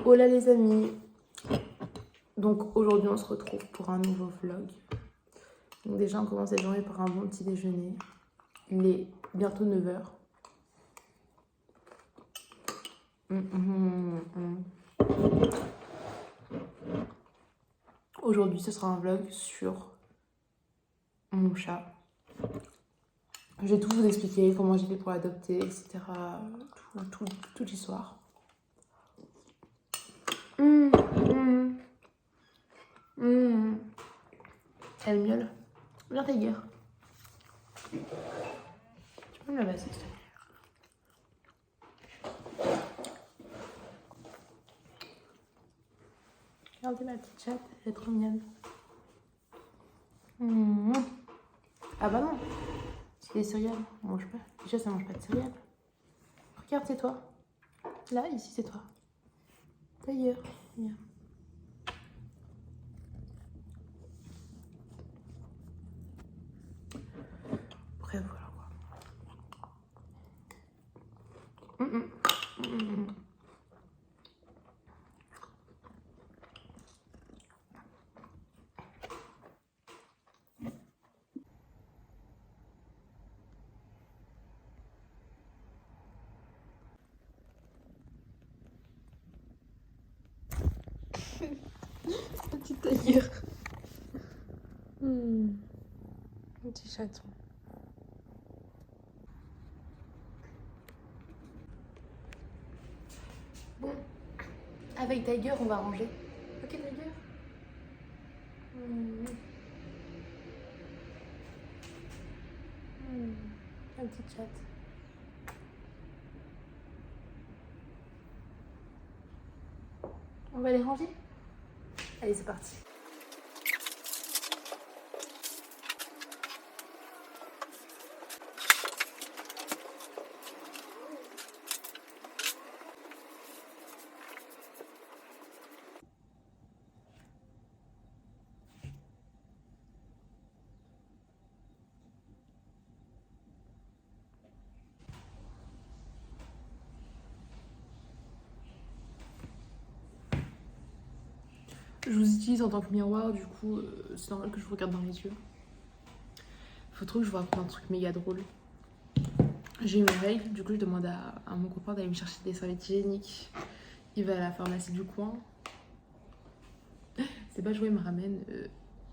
Hola les amis. Donc aujourd'hui on se retrouve pour un nouveau vlog. Donc déjà on commence la journée par un bon petit déjeuner. Il est bientôt 9h. Aujourd'hui ce sera un vlog sur mon chat. Je vais tout vous expliquer, comment j'ai fait pour l'adopter, etc. Toute l'histoire. Elle miaule. Viens Tiger. Tu peux me la passer, s'il te plaît. Regardez ma petite chatte, elle est trop mignonne. Ah bah non, c'est des céréales, on mange pas. Déjà ça mange pas de céréales. Regarde, c'est toi. Là, ici c'est toi. D'ailleurs, viens. Bref, voilà quoi. Petit Tiger. Petit chaton. Bon, avec Tiger, on va ranger. Ok, Tiger. La petite chatte. On va les ranger. Allez, c'est parti. Je vous utilise en tant que miroir, du coup, c'est normal que je vous regarde dans les yeux. Faut trop que je vous raconte un truc méga drôle. J'ai eu mes règles, du coup je demande à mon copain d'aller me chercher des serviettes hygiéniques. Il va à la pharmacie du coin. C'est pas joué, il me ramène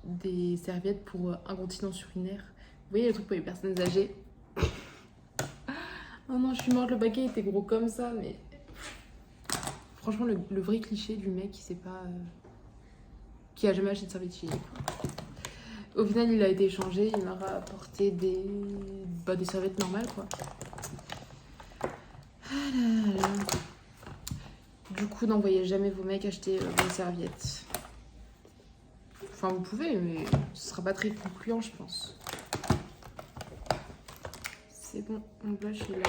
des serviettes pour incontinence urinaire. Vous voyez le truc pour les personnes âgées. Oh non, je suis morte, le paquet était gros comme ça, mais... Franchement, le vrai cliché du mec qui sait pas... qui a jamais acheté de serviettes hygiéniques. Au final, il a été échangé, il m'a rapporté des serviettes normales, quoi. Ah là là. Du coup, n'envoyez jamais vos mecs acheter vos serviettes. Enfin, vous pouvez, mais ce sera pas très concluant, je pense. C'est bon, mon blush est là.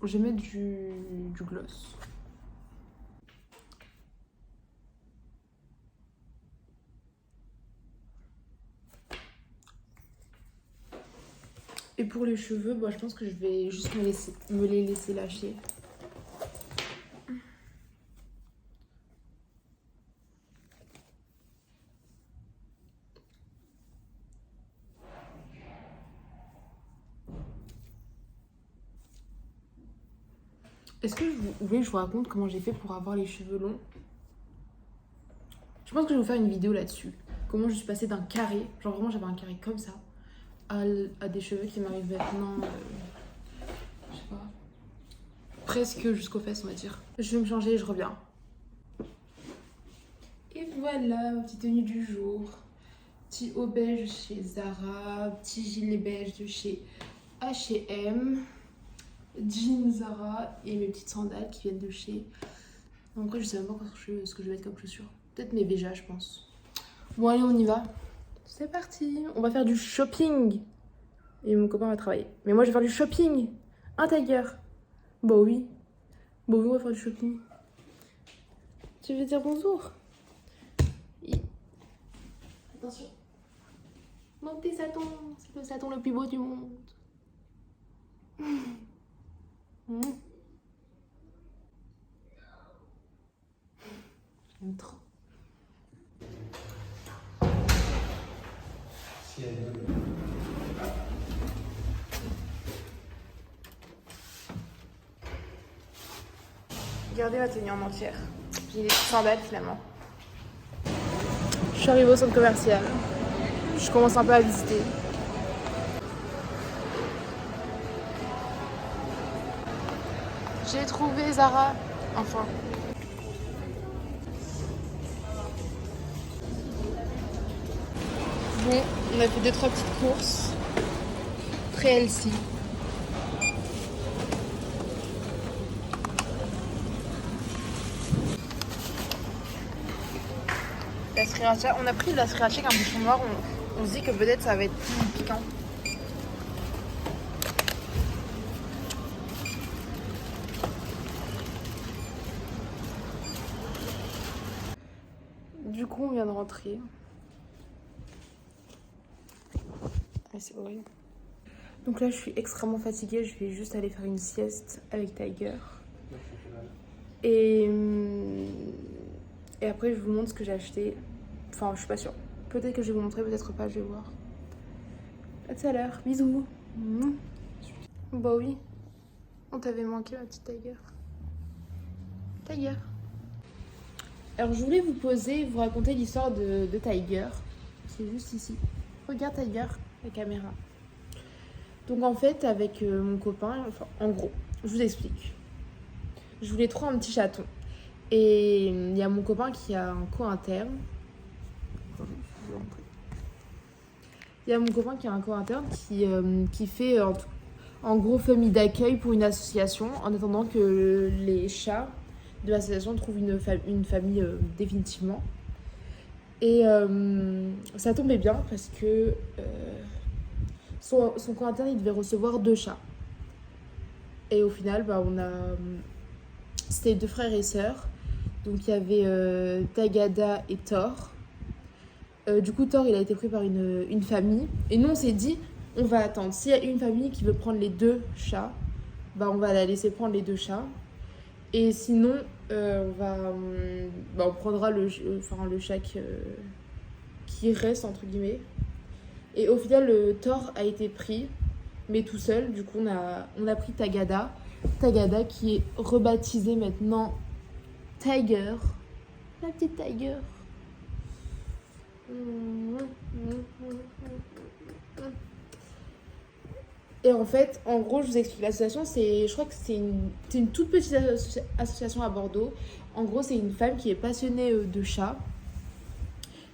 Je vais mettre du gloss. Et pour les cheveux, bah, je pense que je vais juste me les laisser lâcher. Est-ce que vous voulez que je vous raconte comment j'ai fait pour avoir les cheveux longs? Je pense que je vais vous faire une vidéo là-dessus. Comment je suis passée d'un carré, genre vraiment j'avais un carré comme ça, à des cheveux qui m'arrivent maintenant, je sais pas, presque jusqu'aux fesses on va dire. Je vais me changer et je reviens. Et voilà ma petite tenue du jour. Petit haut beige chez Zara, petit gilet beige de chez H&M, jean Zara et mes petites sandales qui viennent de chez... En vrai je sais même pas ce que je vais mettre comme chaussures. Peut-être mes Béja je pense. Bon allez on y va. C'est parti. On va faire du shopping. Et mon copain va travailler. Mais moi je vais faire du shopping. Un Tiger. Bah oui. Bah oui on va faire du shopping. Tu veux dire bonjour? Attention. Montez Saturn, c'est le Saturn le plus beau du monde. J'aime trop. Regardez ma tenue en entière. J'ai des sandales finalement. Je suis arrivée au centre commercial. Je commence un peu à visiter. J'ai trouvé Zara, enfin. Bon, on a fait 2-3 petites courses. Très healthy. La sriracha, on a pris de la sriracha avec un bouchon noir. On se dit que peut-être ça va être plus piquant. Du coup, on vient de rentrer. Ah, c'est horrible. Donc là, je suis extrêmement fatiguée. Je vais juste aller faire une sieste avec Tiger. Et après, je vous montre ce que j'ai acheté. Enfin, je suis pas sûre. Peut-être que je vais vous montrer, peut-être pas, je vais voir. À tout à l'heure. Bisous. Bah oui. On t'avait manqué, ma petite Tiger. Tiger. Alors, je voulais vous poser, vous raconter l'histoire de Tiger. C'est juste ici. Regarde Tiger, la caméra. Donc, en fait, avec mon copain, enfin, en gros, je vous explique. Je voulais trop un petit chaton. Et il y a mon copain qui a un co-interne. Il y a mon copain qui a un co-interne qui fait en gros famille d'accueil pour une association en attendant que les chats de l'association trouvent une famille définitivement. Et ça tombait bien parce que son co-interne il devait recevoir 2 chats. Et au final, bah, c'était 2 frères et sœurs. Donc il y avait Tagada et Thor. Du coup, Thor, il a été pris par une famille. Et nous, on s'est dit, on va attendre. S'il y a une famille qui veut prendre les 2 chats, bah, on va la laisser prendre les 2 chats. Et sinon, on prendra le chat qui reste, entre guillemets. Et au final, le Thor a été pris, mais tout seul. Du coup, on a pris Tagada. Tagada qui est rebaptisée maintenant Tiger. La petite Tiger. Et en fait, en gros, je vous explique l'association. Je crois que c'est une toute petite association à Bordeaux. En gros, c'est une femme qui est passionnée de chats,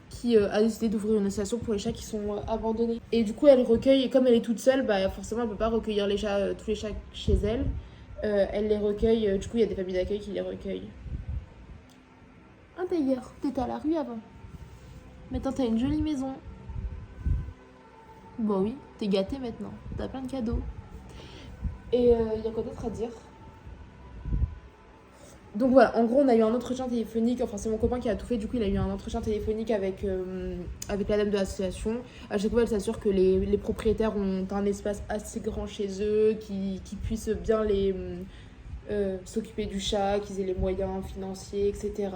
qui a décidé d'ouvrir une association pour les chats qui sont abandonnés. Et du coup, elle recueille, et comme elle est toute seule, bah, forcément, elle ne peut pas recueillir tous les chats chez elle. Elle les recueille, du coup, il y a des familles d'accueil qui les recueillent. Un Tiger, t'étais à la rue avant. Maintenant, t'as une jolie maison. Bon oui, t'es gâtée maintenant. T'as plein de cadeaux. Et il y a quoi d'autre à dire? Donc voilà, en gros, on a eu un entretien téléphonique. Enfin, c'est mon copain qui a tout fait. Du coup, il a eu un entretien téléphonique avec la dame de l'association. À chaque fois, elle s'assure que les propriétaires ont un espace assez grand chez eux, qui puissent bien s'occuper du chat, qu'ils aient les moyens financiers, etc.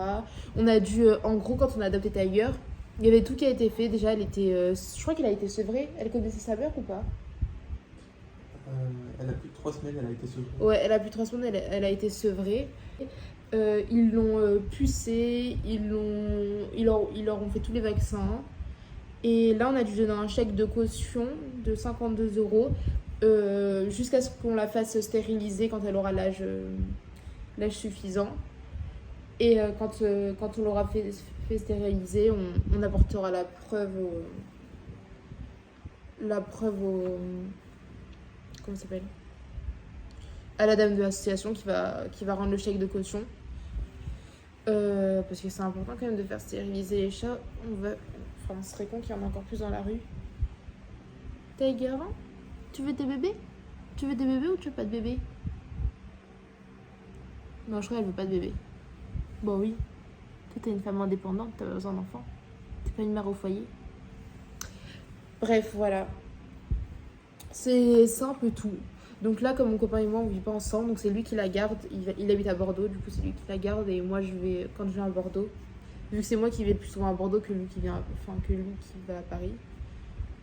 On a dû, en gros, quand on a adopté Tiger, il y avait tout qui a été fait. Déjà, je crois qu'elle a été sevrée. Elle connaissait sa mère ou pas? Elle a plus de 3 semaines, elle a été sevrée. Ouais, elle a plus de 3 semaines, elle a été sevrée. Ils l'ont pucée, ils leur ont fait tous les vaccins. Et là, on a dû donner un chèque de caution de 52 euros jusqu'à ce qu'on la fasse stériliser quand elle aura l'âge suffisant. Et quand on l'aura fait stériliser, on apportera la preuve comment ça s'appelle, à la dame de l'association qui va rendre le chèque de caution. Parce que c'est important quand même de faire stériliser les chats. On serait con qu'il y en ait encore plus dans la rue. Tiger, tu veux des bébés? Tu veux des bébés ou tu veux pas de bébé? Non, je crois qu'elle veut pas de bébé. Bon oui. Toi, t'es une femme indépendante, t'as pas besoin d'enfants. T'es pas une mère au foyer. Bref, voilà. C'est simple tout. Donc là, comme mon copain et moi, on vit pas ensemble, donc c'est lui qui la garde. Il habite à Bordeaux, du coup c'est lui qui la garde et moi quand je viens à Bordeaux, vu que c'est moi qui vais le plus souvent à Bordeaux que lui qui va à Paris.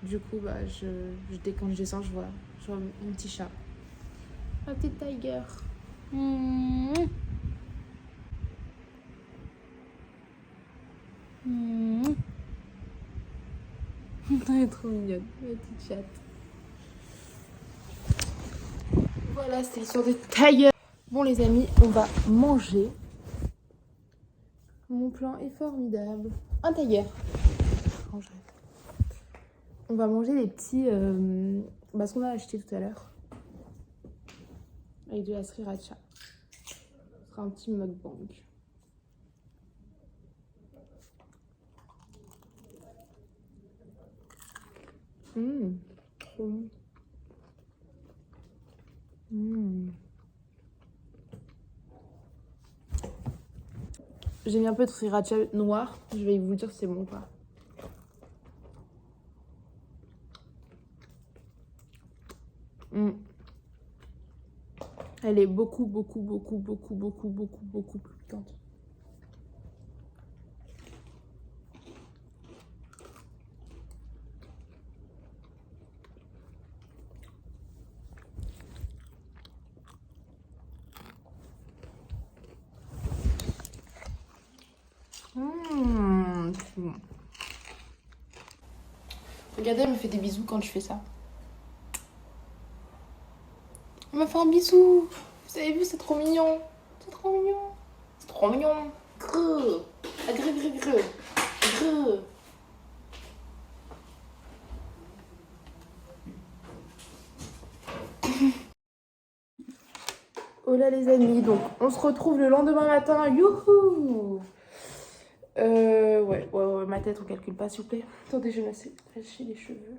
Du coup, bah, quand je descends, je vois mon petit chat. Ma petite tiger. Elle est trop mignonne, ma petite chatte. Voilà, c'était l'histoire de Tiger. Bon les amis, on va manger. Mon plan est formidable. Un Tiger. On va manger les petits... ce qu'on a acheté tout à l'heure. Avec de la sriracha. Ce sera un petit mukbang. Trop bon. J'ai mis un peu de sriracha noir. Je vais vous dire si c'est bon ou pas. Elle est beaucoup plus piquante. Regardez, elle me fait des bisous quand je fais ça. Elle m'a fait un bisou. Vous avez vu, c'est trop mignon. C'est trop mignon. C'est trop mignon. Grrr. Ah, grrr. Oh là les amis, donc on se retrouve le lendemain matin. Youhou. Ouais, ma tête, on calcule pas s'il vous plaît. Attendez, je vais m'assécher les cheveux.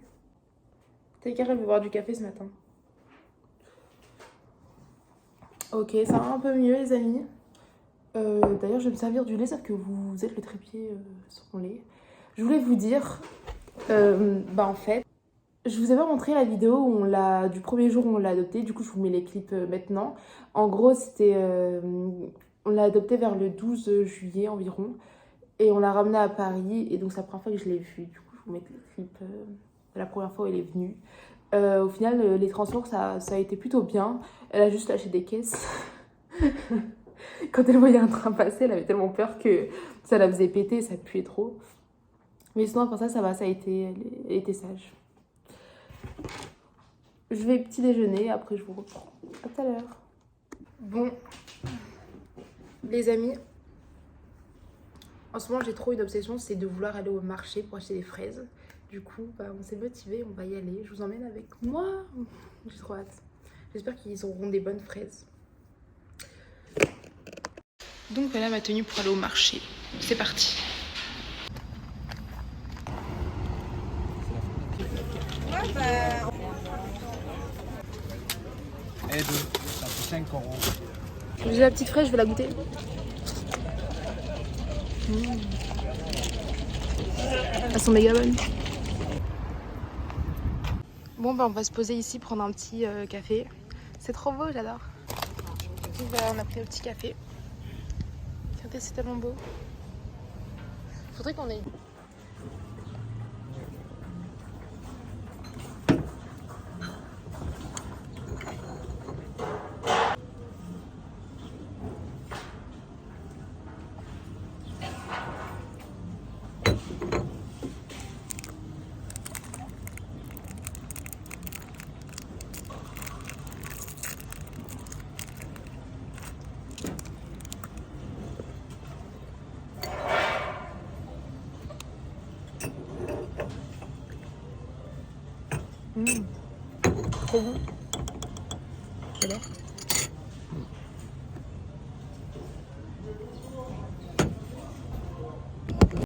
T'es carré, elle veut boire du café ce matin. Ok, ça va un peu mieux les amis. D'ailleurs, je vais me servir du lait, sauf que vous êtes le trépied sur mon lait. Je voulais vous dire, en fait, je vous ai pas montré la vidéo où du premier jour où on l'a adopté. Du coup, je vous mets les clips maintenant. En gros, on l'a adopté vers le 12 juillet environ. Et on l'a ramené à Paris. Et donc, c'est la première fois que je l'ai vue. Du coup, je vous mets les clips de la première fois où elle est venue. Au final, les transports, ça a été plutôt bien. Elle a juste lâché des caisses. Quand elle voyait un train passer, elle avait tellement peur que ça la faisait péter, ça puait trop. Mais sinon, après ça va, elle était sage. Je vais petit déjeuner, après je vous reprends. À tout à l'heure. Bon, les amis, en ce moment j'ai trop une obsession, c'est de vouloir aller au marché pour acheter des fraises. Du coup, on s'est motivé, on va y aller. Je vous emmène avec moi. J'ai trop hâte. J'espère qu'ils auront des bonnes fraises. Donc voilà ma tenue pour aller au marché. C'est parti. Et deux, ça fait 5 euros. J'ai la petite fraise, je vais la goûter. Elles sont méga bonnes. Bon, on va se poser ici, prendre un petit café. C'est trop beau, j'adore. Donc voilà, on a pris le petit café. Regardez, c'est tellement beau. Faudrait qu'on ait... Trop bon. J'adore.